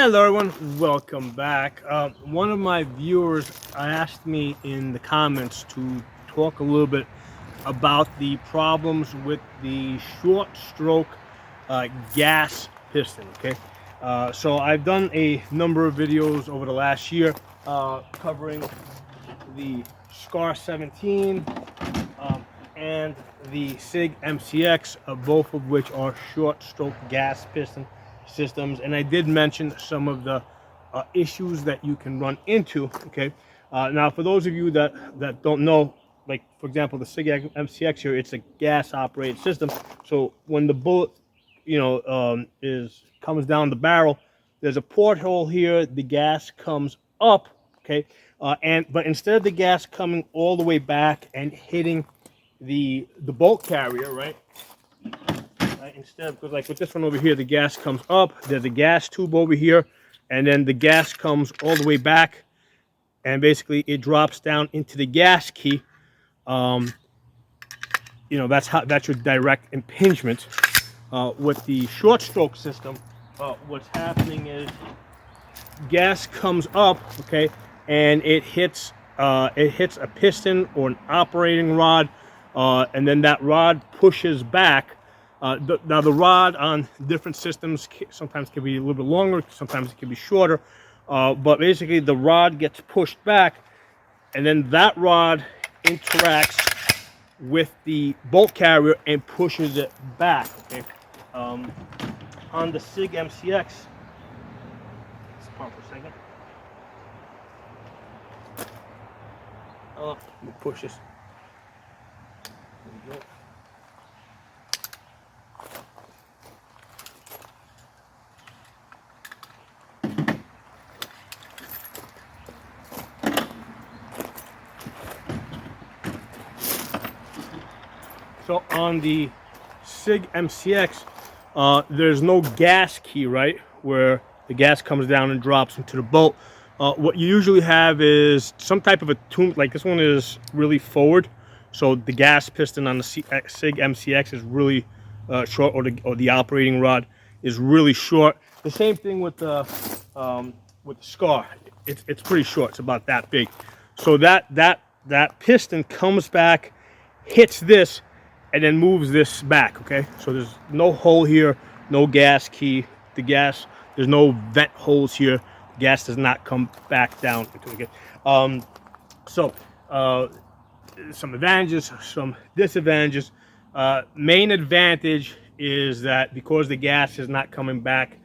Hello everyone, welcome back. One of my viewers asked me in the comments to talk a little bit about the problems with the short stroke gas piston. Okay, so I've done a number of videos over the last year covering the SCAR 17 and the SIG MCX, both of which are short stroke gas piston systems, and I did mention some of the issues that you can run into. Okay, now for those of you that don't know, like for example the SIG MCX here, it's a gas operated system. So when the bullet comes down the barrel, there's a porthole here, the gas comes up. Okay, but instead of the gas coming all the way back and hitting the bolt carrier, right? Instead, because like with this one over here, the gas comes up, there's a gas tube over here, and then the gas comes all the way back, and basically it drops down into the gas key. That's your direct impingement. With the short stroke system, what's happening is gas comes up, okay, and it hits a piston or an operating rod, and then that rod pushes back. Now the rod on different systems sometimes can be a little bit longer, sometimes it can be shorter, but basically the rod gets pushed back, and then that rod interacts with the bolt carrier and pushes it back. Okay, on the SIG MCX, let's pause for a second. Let me push this. There we go. So on the SIG MCX, there's no gas key, right, where the gas comes down and drops into the bolt. What you usually have is some type of a tune, like this one is really forward, so the gas piston on the SIG MCX is really short, or the operating rod is really short. The same thing with the SCAR. It's pretty short. It's about that big. So that piston comes back, hits this, and then moves this back. Okay, so there's no hole here, no gas key. There's no vent holes here. The gas does not come back down into it. Some advantages, some disadvantages. Main advantage is that because the gas is not coming back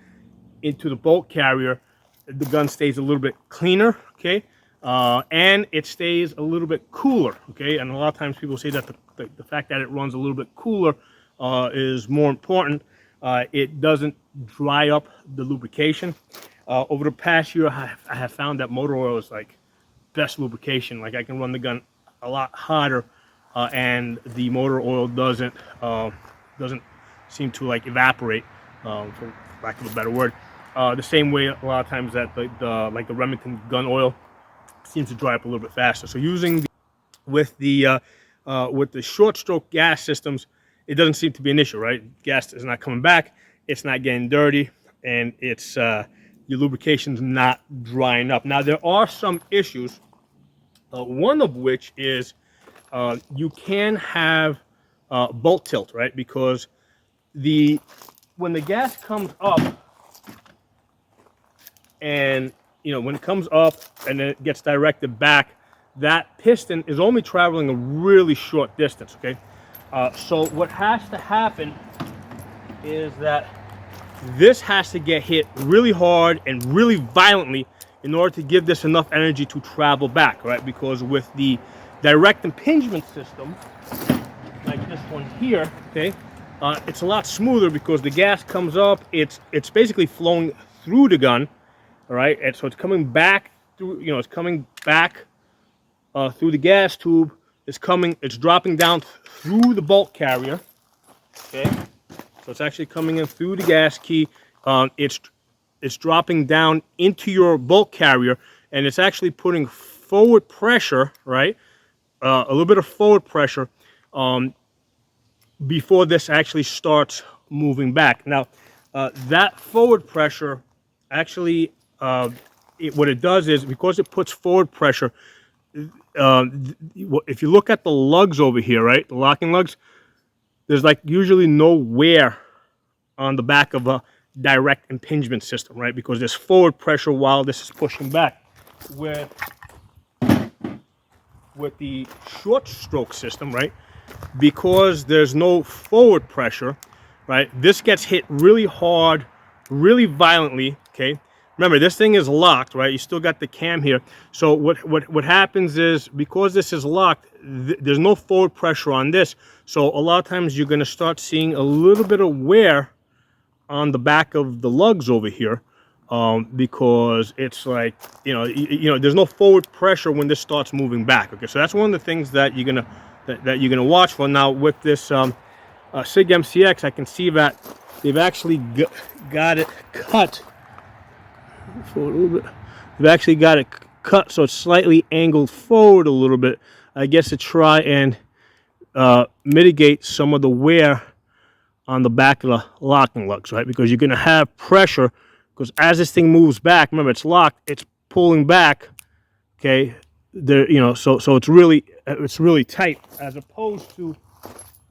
into the bolt carrier, the gun stays a little bit cleaner. Okay, and it stays a little bit cooler. Okay, and a lot of times people say that the fact that it runs a little bit cooler is more important. It doesn't dry up the lubrication. Over the past year, I have found that motor oil is like best lubrication. Like I can run the gun a lot hotter, and the motor oil doesn't seem to like evaporate, for lack of a better word. The same way a lot of times that the Remington gun oil seems to dry up a little bit faster. So using with the short stroke gas systems, it doesn't seem to be an issue, right? Gas is not coming back, it's not getting dirty, and it's your lubrication's not drying up. Now there are some issues, one of which is you can have bolt tilt, right? Because when the gas comes up, and when it comes up and then it gets directed back, that piston is only traveling a really short distance. Okay, so what has to happen is that this has to get hit really hard and really violently in order to give this enough energy to travel back, right? Because with the direct impingement system, like this one here, okay, it's a lot smoother because the gas comes up, it's basically flowing through the gun, all right, and so it's coming back through, it's coming back through the gas tube, it's dropping down through the bolt carrier. Okay, so it's actually coming in through the gas key. It's dropping down into your bolt carrier, and it's actually putting forward pressure, right? A little bit of forward pressure before this actually starts moving back. Now, that forward pressure actually, what it does is, because it puts forward pressure, if you look at the lugs over here, right, the locking lugs, there's like usually no wear on the back of a direct impingement system, right, because there's forward pressure while this is pushing back. With the short stroke system, right, because there's no forward pressure, right, this gets hit really hard, really violently, okay? Remember, this thing is locked, right? You still got the cam here. So what happens is, because this is locked, there's no forward pressure on this. So a lot of times you're going to start seeing a little bit of wear on the back of the lugs over here, because it's like, there's no forward pressure when this starts moving back. Okay, so that's one of the things that you're gonna watch for. Now with this SIG MCX, I can see that they've actually got it cut forward a little bit. They've actually got it cut so it's slightly angled forward a little bit, I guess, to try and mitigate some of the wear on the back of the locking lugs, right? Because you're going to have pressure, because as this thing moves back, remember, it's locked, it's pulling back, okay? So it's really tight, as opposed to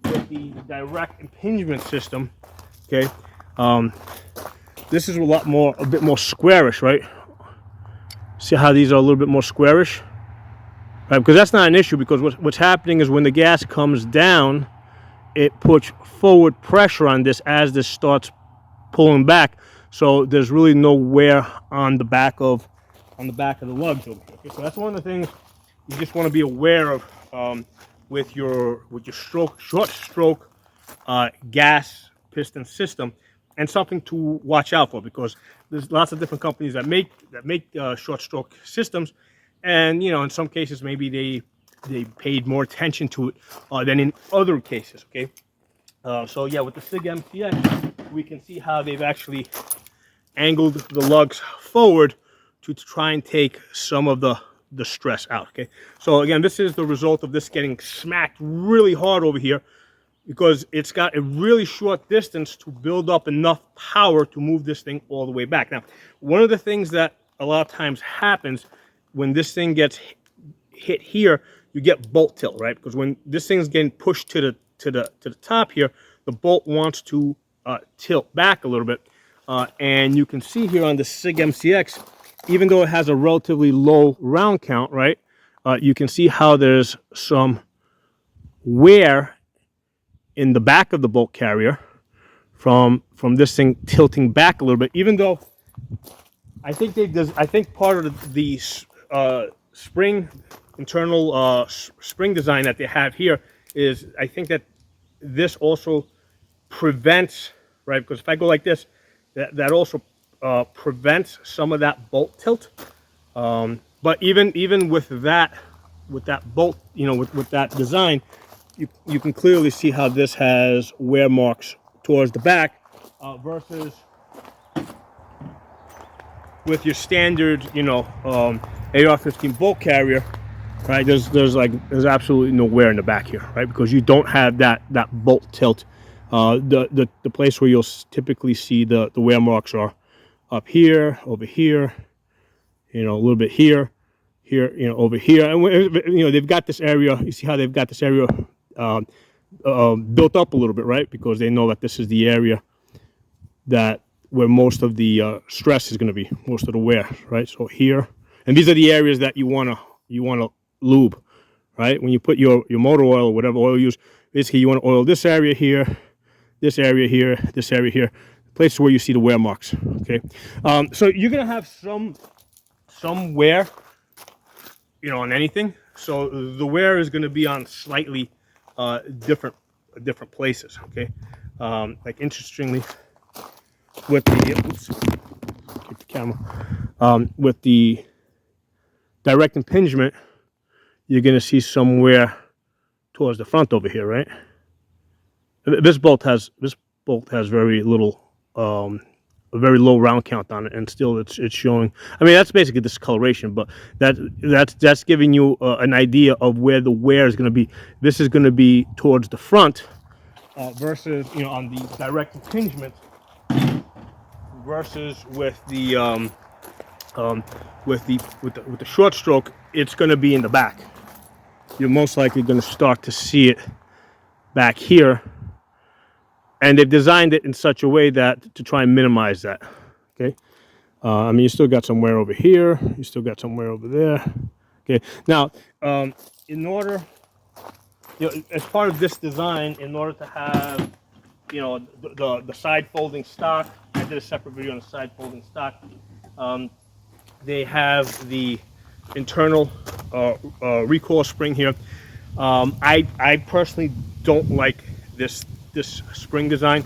with the direct impingement system, okay? This is a bit more squarish, right? See how these are a little bit more squarish, right? Because that's not an issue, because what's happening is when the gas comes down, it puts forward pressure on this as this starts pulling back. So there's really no wear on the back of the lugs over here. Okay, so that's one of the things you just want to be aware of with your short stroke gas piston system, and something to watch out for, because there's lots of different companies that make short stroke systems, and in some cases maybe they paid more attention to it than in other cases. Okay, so yeah, with the SIG MCX, we can see how they've actually angled the lugs forward to try and take some of the stress out. Okay, so again, this is the result of this getting smacked really hard over here, because it's got a really short distance to build up enough power to move this thing all the way back. Now, one of the things that a lot of times happens when this thing gets hit here, you get bolt tilt, right? Because when this thing's getting pushed to the top here, the bolt wants to tilt back a little bit, and you can see here on the SIG MCX, even though it has a relatively low round count, right? You can see how there's some wear in the back of the bolt carrier from this thing tilting back a little bit. Even though I think part of the spring internal spring design that they have here is, I think that this also prevents, right? Because if I go like this, that also prevents some of that bolt tilt. But even with that bolt, with that design, you can clearly see how this has wear marks towards the back, versus with your standard, AR-15 bolt carrier, right? There's absolutely no wear in the back here, right? Because you don't have that bolt tilt. The place where you'll typically see the wear marks are up here, over here, a little bit here, over here, and they've got this area. You see how they've got this area built up a little bit, right? Because they know that this is the area where most of the stress is going to be, most of the wear, right? So here, and these are the areas that you want to lube, right? When you put your motor oil or whatever oil you use, basically you want to oil this area here, this area here, this area here, places where you see the wear marks. Okay, so you're gonna have some wear, on anything. So the wear is going to be on slightly different places. Okay, like interestingly, with the keep the camera, with the direct impingement, you're going to see some wear towards the front over here, right? This bolt has very little, a very low round count on it, and still it's showing. I mean, that's basically discoloration, but that's giving you an idea of where the wear is going to be. This is going to be towards the front, versus on the direct impingement. versus with the short stroke, it's going to be in the back. You're most likely going to start to see it back here, and they've designed it in such a way that to try and minimize that. Okay, I mean, you still got some wear over here, you still got some wear over there. Okay, now in order, as part of this design, in order to have, the side folding stock, I did a separate video on the side folding stock. They have the internal recoil spring here. I personally don't like this spring design.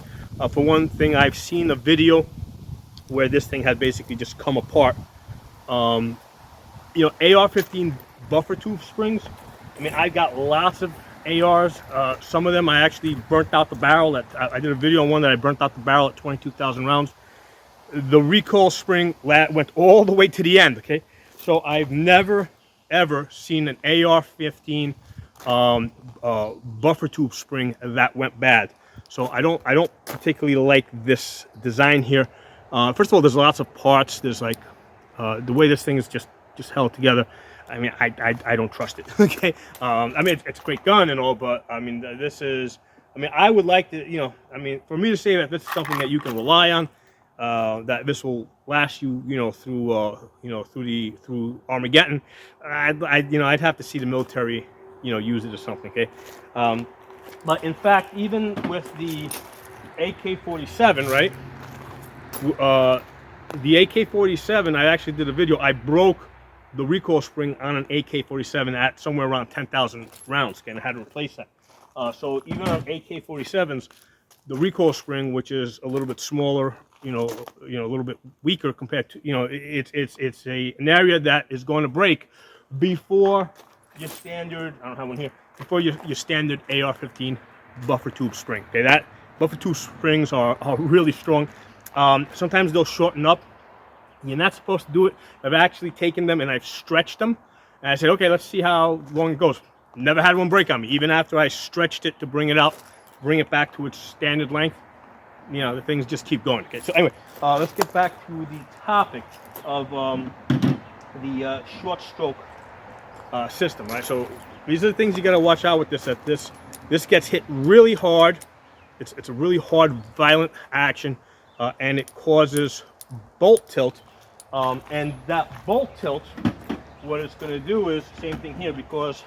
For one thing, I've seen a video where this thing had basically just come apart. AR-15 buffer tube springs. I mean, I got lots of ARs. Some of them I actually burnt out the barrel. I did a video on one that I burnt out the barrel at 22,000 rounds. The recoil spring went all the way to the end. Okay, so I've never ever seen an AR-15 buffer tube spring that went bad. So I don't particularly like this design here. First of all, there's lots of parts. There's like the way this thing is just held together. I mean, I don't trust it. Okay, I mean, it's a great gun and all, but I mean, this is. I mean, I would like to, I mean, for me to say that this is something that you can rely on, that this will last you, through Armageddon. I'd have to see the military, use it or something. Okay, but in fact, even with the AK-47, right? The AK-47, I actually did a video. I broke the recoil spring on an AK-47 at somewhere around 10,000 rounds, and I had to replace that. So even on AK-47s, the recoil spring, which is a little bit smaller, a little bit weaker compared to, it's an area that is going to break before your standard. I don't have one here. Before your standard AR-15 buffer tube spring. Okay, that buffer tube springs are really strong. Sometimes they'll shorten up. You're not supposed to do it. I've actually taken them and I've stretched them, and I said, okay, let's see how long it goes. Never had one break on me, even after I stretched it to bring it back to its standard length. The things just keep going. Okay, so anyway, let's get back to the topic of the short stroke system, right? So these are the things you got to watch out with this. That this gets hit really hard. It's a really hard, violent action, and it causes bolt tilt. And that bolt tilt, what it's going to do is same thing here, because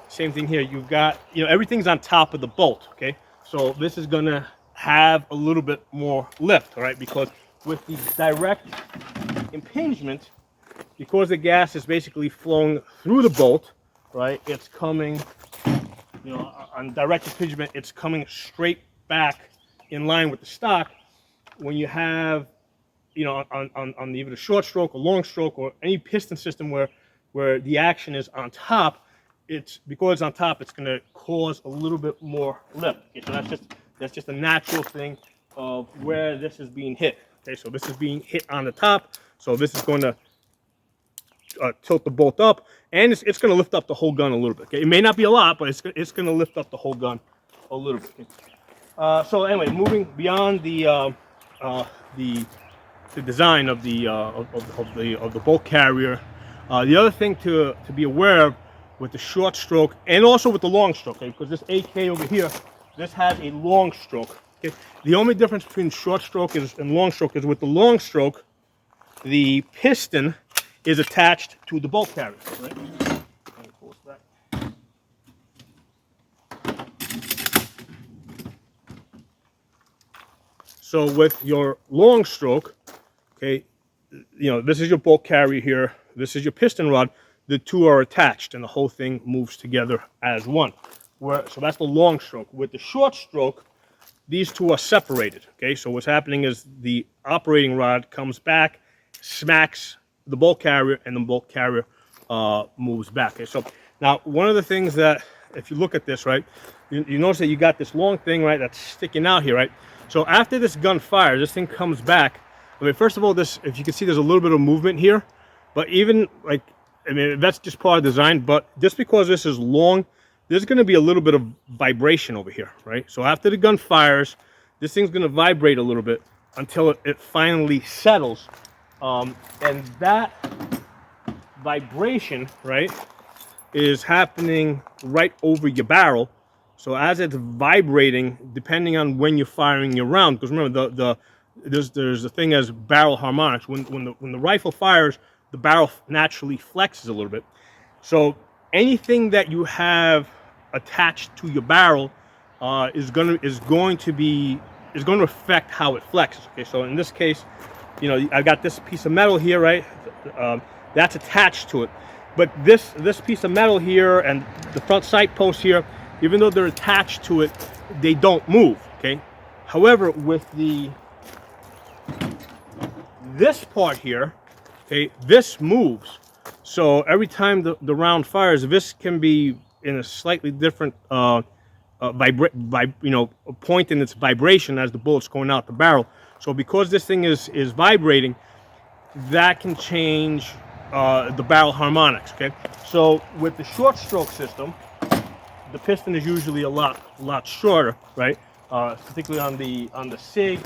same thing here. You've got, everything's on top of the bolt. Okay, so this is going to have a little bit more lift, all right? Because with the direct impingement, because the gas is basically flowing through the bolt, right? It's coming, on direct impingement, it's coming straight back in line with the stock. When you have, on either the short stroke or long stroke or any piston system where the action is on top, because it's on top, it's going to cause a little bit more lift. Okay, so that's just a natural thing of where this is being hit. Okay, so this is being hit on the top, so this is going to tilt the bolt up, and it's going to lift up the whole gun a little bit. Okay, it may not be a lot, but it's going to lift up the whole gun a little bit. Okay? So anyway, moving beyond the design of the bolt carrier, the other thing to be aware of with the short stroke and also with the long stroke, okay, because this AK over here, this has a long stroke. Okay, the only difference between short stroke and long stroke is with the long stroke, the piston is attached to the bolt carrier. Right? Let me pull this back. So with your long stroke, okay, this is your bolt carrier here. This is your piston rod. The two are attached, and the whole thing moves together as one. So that's the long stroke. With the short stroke, these two are separated. Okay, so what's happening is the operating rod comes back, smacks the bolt carrier, and the bolt carrier moves back. Okay, so now one of the things that, if you look at this, right, you notice that you got this long thing, right, that's sticking out here, right? So after this gun fires, this thing comes back. I mean, first of all, this, if you can see, there's a little bit of movement here, but even like, I mean, that's just part of the design, but just because this is long, there's going to be a little bit of vibration over here, right? So after the gun fires, this thing's going to vibrate a little bit, until it finally settles. And that vibration, right, is happening right over your barrel. So as it's vibrating, depending on when you're firing your round, because remember there's a thing as barrel harmonics. When the rifle fires, the barrel naturally flexes a little bit. So anything that you have attached to your barrel is going to affect how it flexes. Okay, so in this case, you know, I've got this piece of metal here, right? That's attached to it. But this piece of metal here and the front sight post here, even though they're attached to it, they don't move. Okay. However, with this part here, okay, this moves. So every time the round fires, this can be in a slightly different point in its vibration as the bullet's going out the barrel. So because this thing is vibrating, that can change the barrel harmonics. Okay, so with the short stroke system, the piston is usually a lot shorter, right? Particularly on the SIG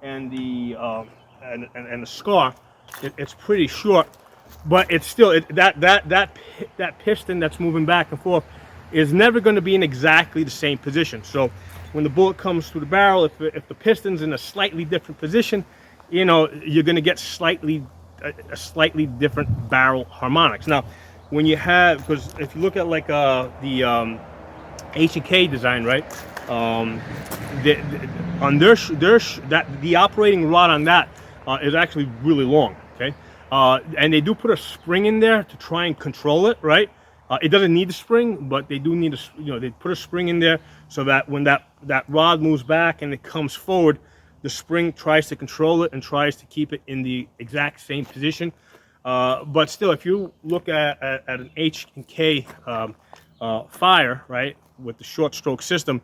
and the SCAR, it's pretty short, but it's still that piston that's moving back and forth is never going to be in exactly the same position. So when the bullet comes through the barrel, if the piston's in a slightly different position, you know, you're going to get a slightly different barrel harmonics. Now, when you have, because if you look at like the H&K design, right? On the operating rod on that is actually really long. Okay, and they do put a spring in there to try and control it, right? It doesn't need a spring, but they do need they put a spring in there so that when that rod moves back and it comes forward, the spring tries to control it and tries to keep it in the exact same position. But still, if you look at an H&K fire, right, with the short stroke system,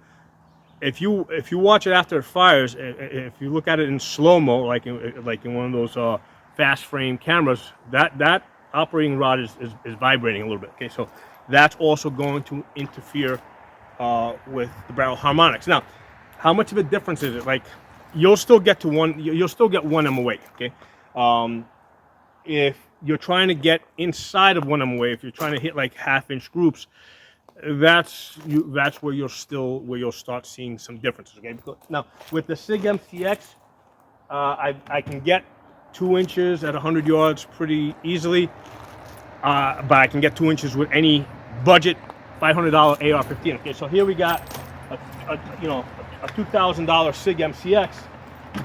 if you watch it after it fires, if you look at it in slow-mo, like in one of those fast frame cameras, that operating rod is vibrating a little bit. Okay, so that's also going to interfere with the barrel harmonics. Now, how much of a difference is it? Like, you'll still get one MOA. Okay, if you're trying to get inside of one MOA, if you're trying to hit like half-inch groups, that's where you'll start seeing some differences. Okay, now with the SIG MCX, I can get 2 inches at 100 yards pretty easily, but I can get 2 inches with any budget $500 AR-15. Okay, so here we got a $2,000 SIG MCX,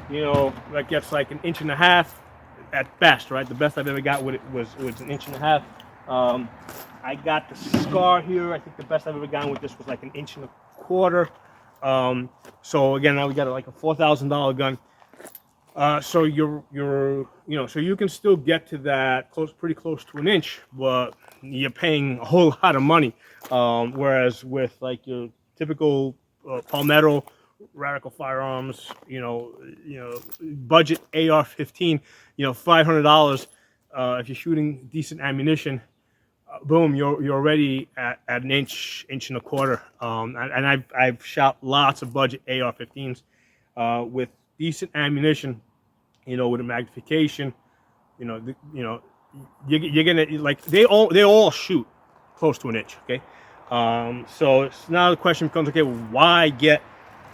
you know, that gets like 1.5 inches at best, right? The best I've ever got with it was 1.5 inches. I got the SCAR here. I think the best I've ever gotten with this was like 1.25 inches. So again, now we got like a $4,000 gun. So so you can still get to that pretty close to 1 inch, but you're paying a whole lot of money. Whereas with like your typical Palmetto Radical Firearms, budget AR-15, $500. If you're shooting decent ammunition, boom, you're already at 1 inch, 1.25 inches. And I've shot lots of budget AR-15s with decent ammunition, with a magnification. You're gonna, like, they all shoot close to 1 inch. Okay, so it's now the question becomes, okay, why get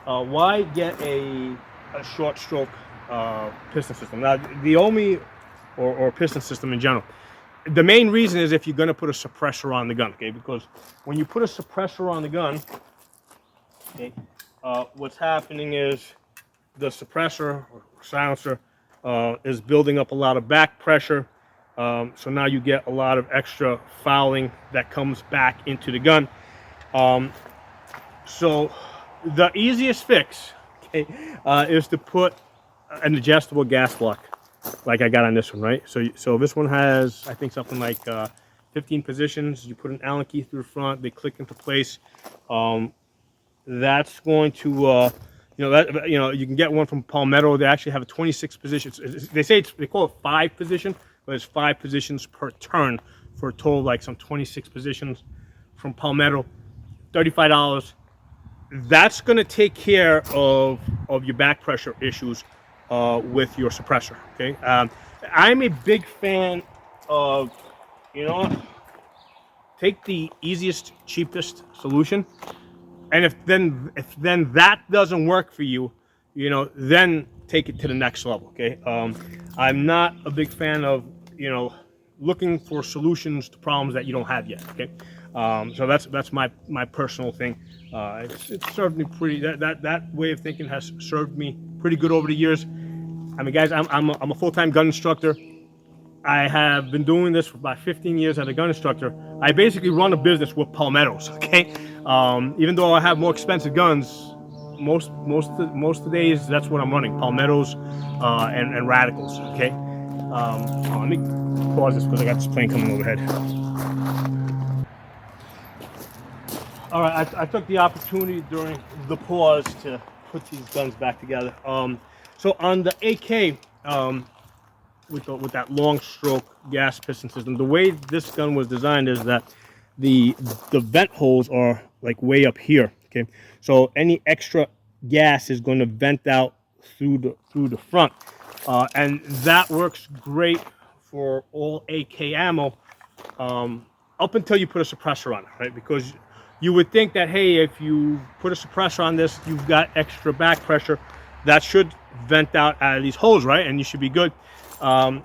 a short stroke piston system? Now, the OMI or piston system in general, the main reason is if you're going to put a suppressor on the gun, okay? Because when you put a suppressor on the gun, okay, what's happening is the suppressor or silencer is building up a lot of back pressure. So now you get a lot of extra fouling that comes back into the gun. So the easiest fix, okay, is to put an adjustable gas block, like I got on this one, right? So this one has, I think, something like 15 positions. You put an Allen key through the front, they click into place. That's going to, you can get one from Palmetto. They actually have a 26 positions. They call it 5 position, but it's 5 positions per turn for a total of like some 26 positions from Palmetto. $35. That's going to take care of your back pressure issues with your suppressor. Okay, I'm a big fan of, you know, take the easiest, cheapest solution, and if then that doesn't work for you, you know, then take it to the next level. Okay, I'm not a big fan of, you know, looking for solutions to problems that you don't have yet. Okay, so that's my personal thing. It's served me pretty. That way of thinking has served me pretty good over the years. I mean, guys, I'm a full-time gun instructor. I have been doing this for about 15 years as a gun instructor. I basically run a business with palmettos. Okay, even though I have more expensive guns, most of the days that's what I'm running: palmettos and radicals. Okay, let me pause this because I got this plane coming overhead. All right, I took the opportunity during the pause to put these guns back together. So on the AK, with that long stroke gas piston system, the way this gun was designed is that the vent holes are like way up here. Okay, so any extra gas is going to vent out through the front, and that works great for all AK ammo, up until you put a suppressor on it, right? Because you would think that, hey, if you put a suppressor on this, you've got extra back pressure that should vent out of these holes, right? And you should be good. And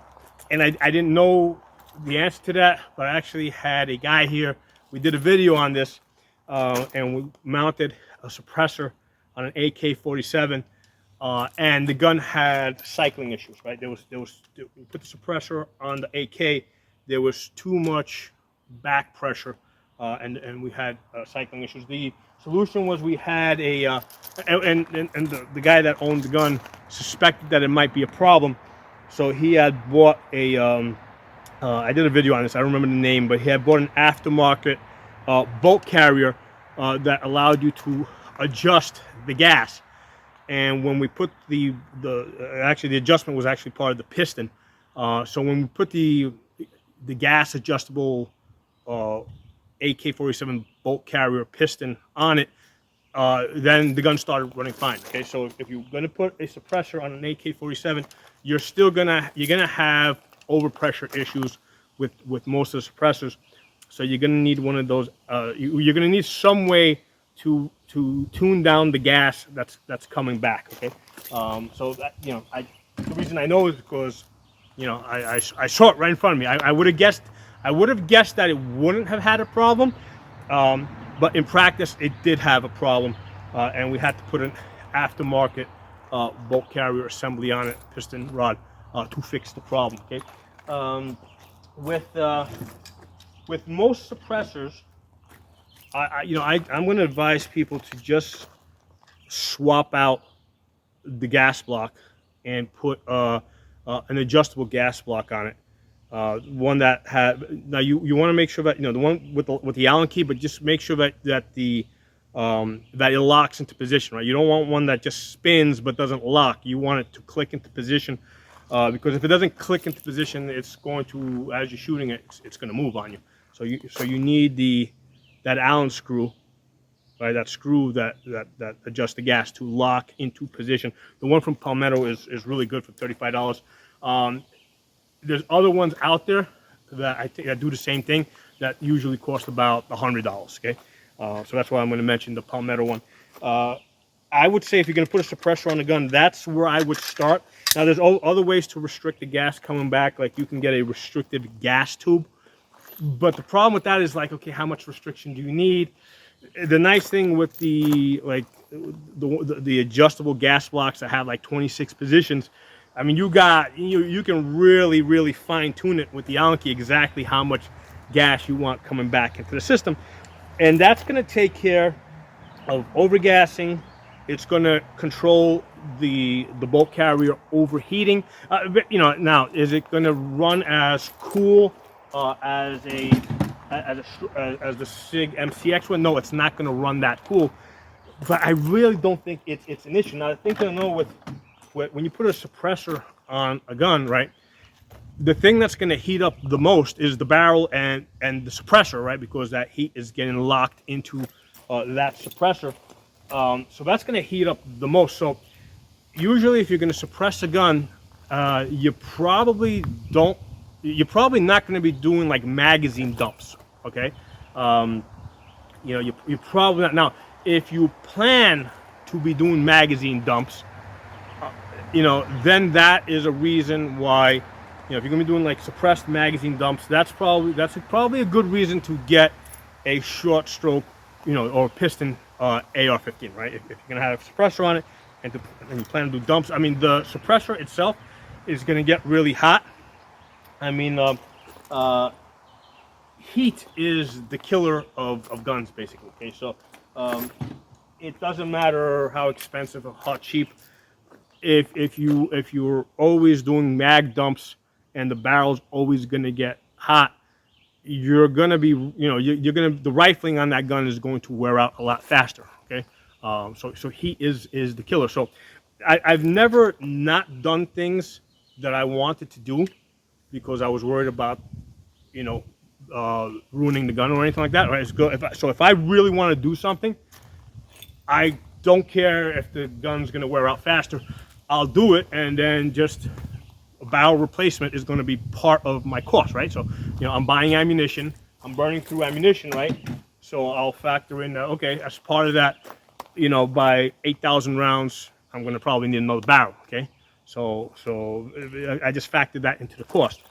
I didn't know the answer to that, but I actually had a guy here. We did a video on this, and we mounted a suppressor on an AK-47, and the gun had cycling issues, right? There was we put the suppressor on the AK. There was too much back pressure, and we had cycling issues. The solution was we had a and the guy that owned the gun suspected that it might be a problem, so he had bought a I did a video on this, I don't remember the name, but he had bought an aftermarket bolt carrier that allowed you to adjust the gas. And when we put actually the adjustment was actually part of the piston. So when we put the gas adjustable AK-47 bolt carrier piston on it, then the gun started running fine. Okay, so if you're going to put a suppressor on an AK-47, you're gonna have overpressure issues with most of the suppressors. So you're gonna need one of those. You're gonna need some way to tune down the gas that's coming back. Okay, so that, you know, the reason I know is because, you know, I saw it right in front of me. I would have guessed that it wouldn't have had a problem, but in practice it did have a problem, and we had to put an aftermarket bolt carrier assembly on it, piston rod, to fix the problem. Okay, with most suppressors, I'm going to advise people to just swap out the gas block and put an adjustable gas block on it. One that had, now you want to make sure that, you know, the one with the Allen key, but just make sure that it locks into position, right? You don't want one that just spins but doesn't lock. You want it to click into position, because if it doesn't click into position, it's going to, as you're shooting it, it's going to move on you. So you need that Allen screw, right? That screw that adjusts the gas to lock into position. The one from Palmetto is really good for $35. There's other ones out there that I think that do the same thing that usually cost about $100. Okay, so that's why I'm going to mention the Palmetto one. I would say if you're going to put a suppressor on the gun, that's where I would start. Now, there's other ways to restrict the gas coming back, like you can get a restricted gas tube. But the problem with that is, like, okay, how much restriction do you need? The nice thing with the adjustable gas blocks that have like 26 positions, I mean, you can really fine tune it with the Allen key exactly how much gas you want coming back into the system, and that's going to take care of overgassing. It's going to control the bolt carrier overheating. But, you know, now, is it going to run as cool as the SIG MCX one? No, it's not going to run that cool. But I really don't think it's an issue. Now, the thing to know with when you put a suppressor on a gun, right, the thing that's going to heat up the most is the barrel and the suppressor, right, because that heat is getting locked into that suppressor. So that's going to heat up the most. So usually if you're going to suppress a gun, you probably don't. You're probably not going to be doing like magazine dumps. Okay, you know, you're probably not. Now, if you plan to be doing magazine dumps, you know, then that is a reason why, you know, if you're gonna be doing like suppressed magazine dumps, that's probably a good reason to get a short stroke, you know, or piston AR-15, right? If you're gonna have a suppressor on it and you plan to do dumps, I mean, the suppressor itself is gonna get really hot. I mean, heat is the killer of guns, basically. Okay, so it doesn't matter how expensive or how cheap. If you're always doing mag dumps and the barrel's always going to get hot, you're going to be, you know, you're going to, the rifling on that gun is going to wear out a lot faster. Okay, so heat is the killer. So I've never not done things that I wanted to do because I was worried about, you know, ruining the gun or anything like that. Right? So if I really want to do something, I don't care if the gun's going to wear out faster. I'll do it, and then just a barrel replacement is going to be part of my cost, right? So, you know, I'm buying ammunition, I'm burning through ammunition, right? So I'll factor in, okay, as part of that, you know, by 8,000 rounds, I'm going to probably need another barrel, okay? So I just factored that into the cost.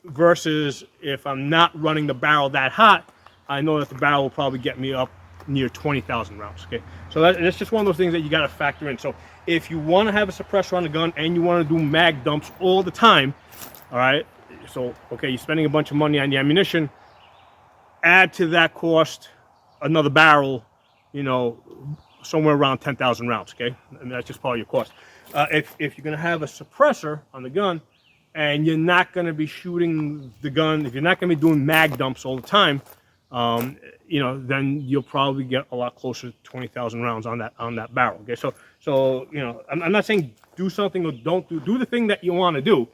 Versus if I'm not running the barrel that hot, I know that the barrel will probably get me up near 20,000 rounds. Okay, so that's just one of those things that you got to factor in. So if you want to have a suppressor on the gun and you want to do mag dumps all the time, all right, so okay, you're spending a bunch of money on the ammunition, add to that cost another barrel, you know, somewhere around 10,000 rounds. Okay, and that's just part of your cost. If you're going to have a suppressor on the gun and you're not going to be shooting the gun, if you're not going to be doing mag dumps all the time, you know, then you'll probably get a lot closer to 20,000 rounds on that barrel. Okay, so you know, I'm not saying do something or don't do the thing that you want to do.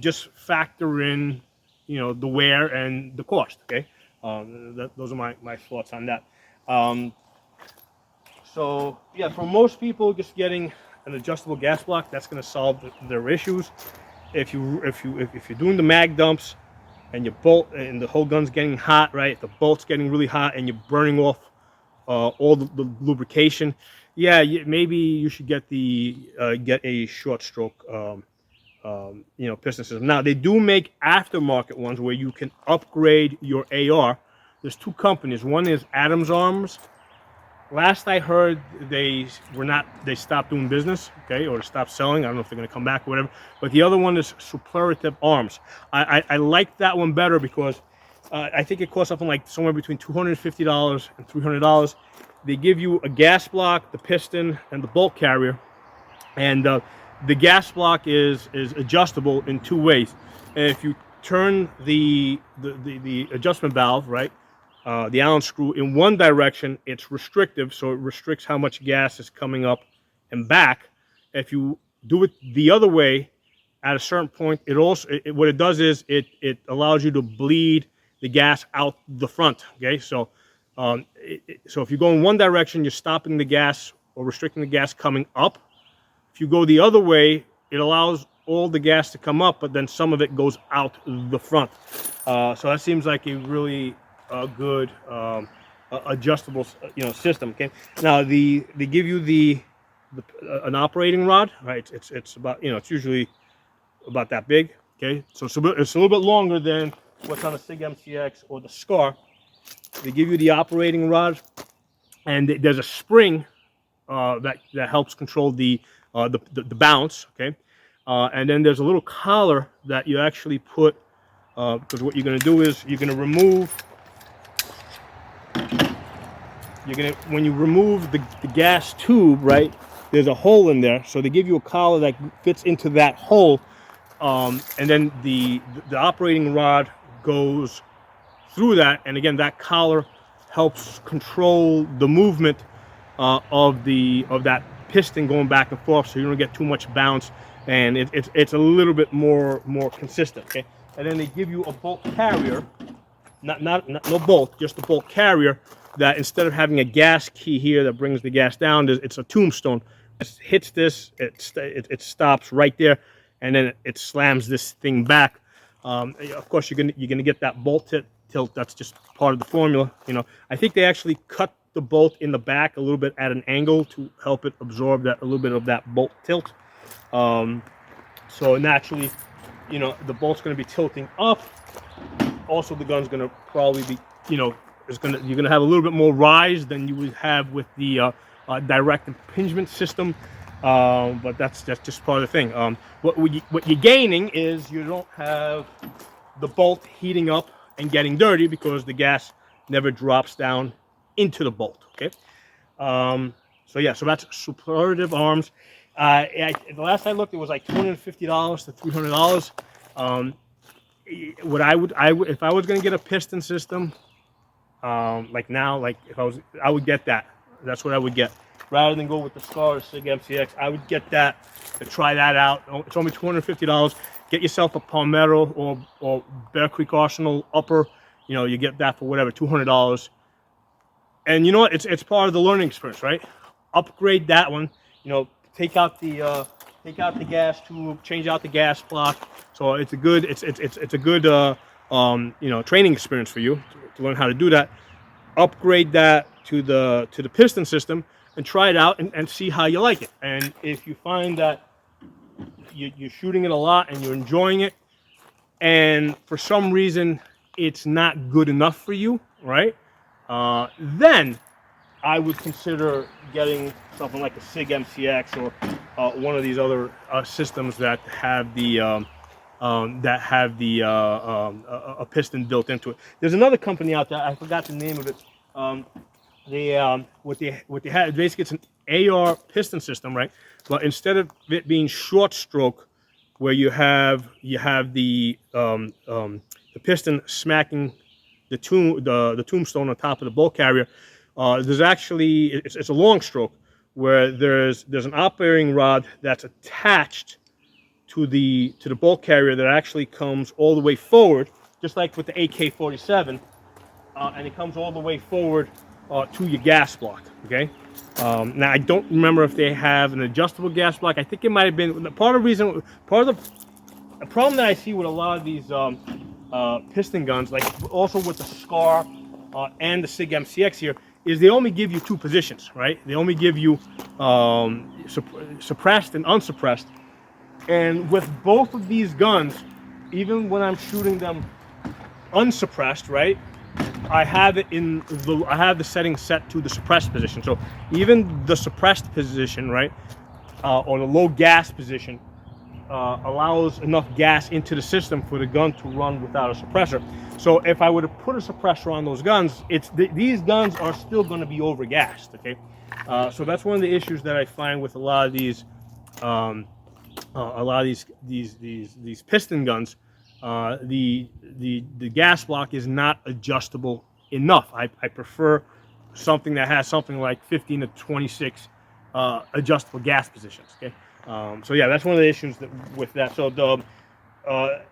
Just factor in, you know, the wear and the cost. Okay, those are my thoughts on that. So yeah, for most people, just getting an adjustable gas block, that's going to solve their issues. If you're doing the mag dumps and your bolt and the whole gun's getting hot, right? The bolt's getting really hot and you're burning off all the lubrication. Yeah, maybe you should get a short stroke, you know, piston system. Now they do make aftermarket ones where you can upgrade your AR. There's two companies. One is Adams Arms. Last I heard, they stopped doing business, okay, or stopped selling. I don't know if they're going to come back or whatever. But the other one is Superlative Arms. I like that one better because I think it costs something like somewhere between $250 and $300. They give you a gas block, the piston, and the bolt carrier. And the gas block is adjustable in two ways. And if you turn the adjustment valve, right, the Allen screw in one direction, it's restrictive, so it restricts how much gas is coming up and back. If you do it the other way, at a certain point, what it does is it allows you to bleed the gas out the front. Okay, so so if you go in one direction, you're stopping the gas or restricting the gas coming up. If you go the other way, it allows all the gas to come up, but then some of it goes out the front. So that seems like a really good adjustable, you know, system. Okay, now they give you an operating rod, right? It's about, you know, it's usually about that big. Okay, so it's a little bit longer than what's on the SIG MCX or the SCAR. They give you the operating rod, and there's a spring that helps control the bounce. Okay, and then there's a little collar that you actually put, because what you're going to do is you're going to remove. When you remove the gas tube, right, there's a hole in there, so they give you a collar that fits into that hole, and then the operating rod goes through that, and again that collar helps control the movement of that piston going back and forth, so you don't get too much bounce, and it's a little bit more consistent. Okay, and then they give you a bolt carrier, not no bolt, just a bolt carrier, that instead of having a gas key here that brings the gas down, it's a tombstone. It hits this, it stops right there, and then it slams this thing back. Of course, you're gonna get that bolt tilt. That's just part of the formula. You know, I think they actually cut the bolt in the back a little bit at an angle to help it absorb that a little bit of that bolt tilt. So naturally, you know, the bolt's going to be tilting up. Also, the gun's going to probably be, you know, you're going to have a little bit more rise than you would have with the direct impingement system. But that's just part of the thing. What you're gaining is you don't have the bolt heating up and getting dirty because the gas never drops down into the bolt. Okay. So yeah, so that's superlative arms. The last I looked, it was like $250 to $300. What I would if I was going to get a piston system, like now, like if I would get that. That's what I would get rather than go with the Scar or Sig MCX. I would get that to try that out. It's only $250. Get yourself a Palmetto or Bear Creek Arsenal upper. You know, you get that for whatever, $200. And you know what? It's part of the learning experience, right? Upgrade that one. You know, take out the gas tube, change out the gas block. So it's a good you know, training experience for you to learn how to do that. Upgrade that to the piston system and try it out and see how you like it. And if you find that you're shooting it a lot and you're enjoying it, and for some reason it's not good enough for you, right? Then I would consider getting something like a Sig MCX or one of these other systems that have the a piston built into it. There's another company out there, I forgot the name of it. What they have, basically it's an AR piston system, right? But instead of it being short stroke, where you have the piston smacking the tombstone on top of the bolt carrier, there's actually it's a long stroke where there's an operating rod that's attached to the bolt carrier that actually comes all the way forward, just like with the AK-47, and it comes all the way forward to your gas block. Okay. Now I don't remember if they have an adjustable gas block. I think it might have been part of the problem that I see with a lot of these piston guns, like also with the Scar and the Sig MCX here, is they only give you two positions, right? They only give you suppressed and unsuppressed. And with both of these guns, even when I'm shooting them unsuppressed, right, I have the setting set to the suppressed position. So even the suppressed position, right, or the low gas position, allows enough gas into the system for the gun to run without a suppressor. So if I were to put a suppressor on those guns, these guns are still going to be overgassed. Okay, so that's one of the issues that I find with a lot of these piston guns. The gas block is not adjustable enough. I prefer something that has something like 15 to 26 adjustable gas positions. Okay. So yeah, that's one of the issues with that. So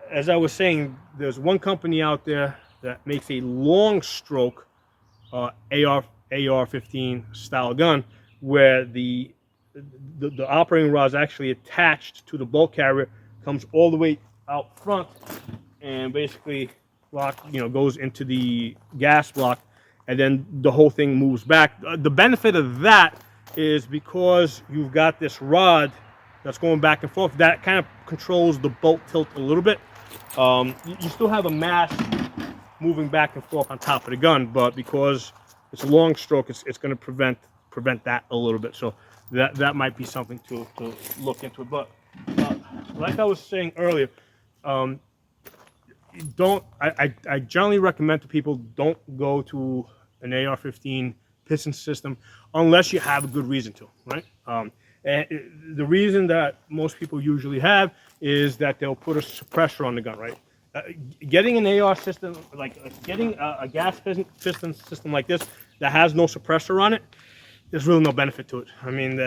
as I was saying, there's one company out there that makes a long stroke AR-15 style gun where the operating rod is actually attached to the bolt carrier, comes all the way out front, and basically goes into the gas block, and then the whole thing moves back. The benefit of that is because you've got this rod that's going back and forth, that kind of controls the bolt tilt a little bit. You still have a mass moving back and forth on top of the gun, but because it's a long stroke, it's going to prevent that a little bit. So that might be something to look into. But like I was saying earlier, I generally recommend to people, don't go to an AR-15 piston system unless you have a good reason to, right? And the reason that most people usually have is that they'll put a suppressor on the gun, right? Getting an AR system, getting a gas piston system like this that has no suppressor on it, there's really no benefit to it. I mean,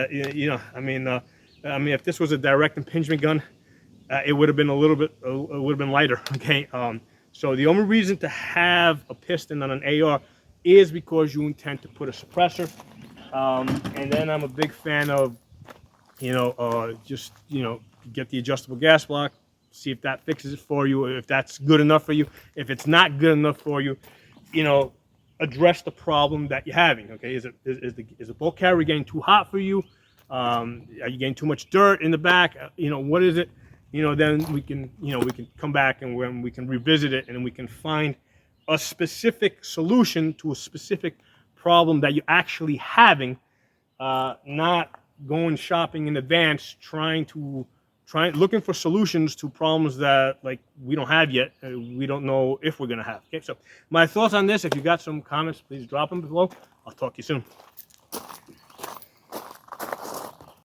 if this was a direct impingement gun, it would have been lighter. Okay. So the only reason to have a piston on an AR is because you intend to put a suppressor. And then I'm a big fan of, just, get the adjustable gas block, see if that fixes it for you, if that's good enough for you. If it's not good enough for you, address the problem that you're having. Okay, is the bulk carrier getting too hot for you? Are you getting too much dirt in the back? What is it? Then we can come back, and when we can revisit it, and we can find a specific solution to a specific problem that you're actually having, not going shopping in advance, looking for solutions to problems that we don't have yet. We don't know if we're gonna have. Okay, so my thoughts on this. If you got some comments, please drop them below. I'll talk to you soon.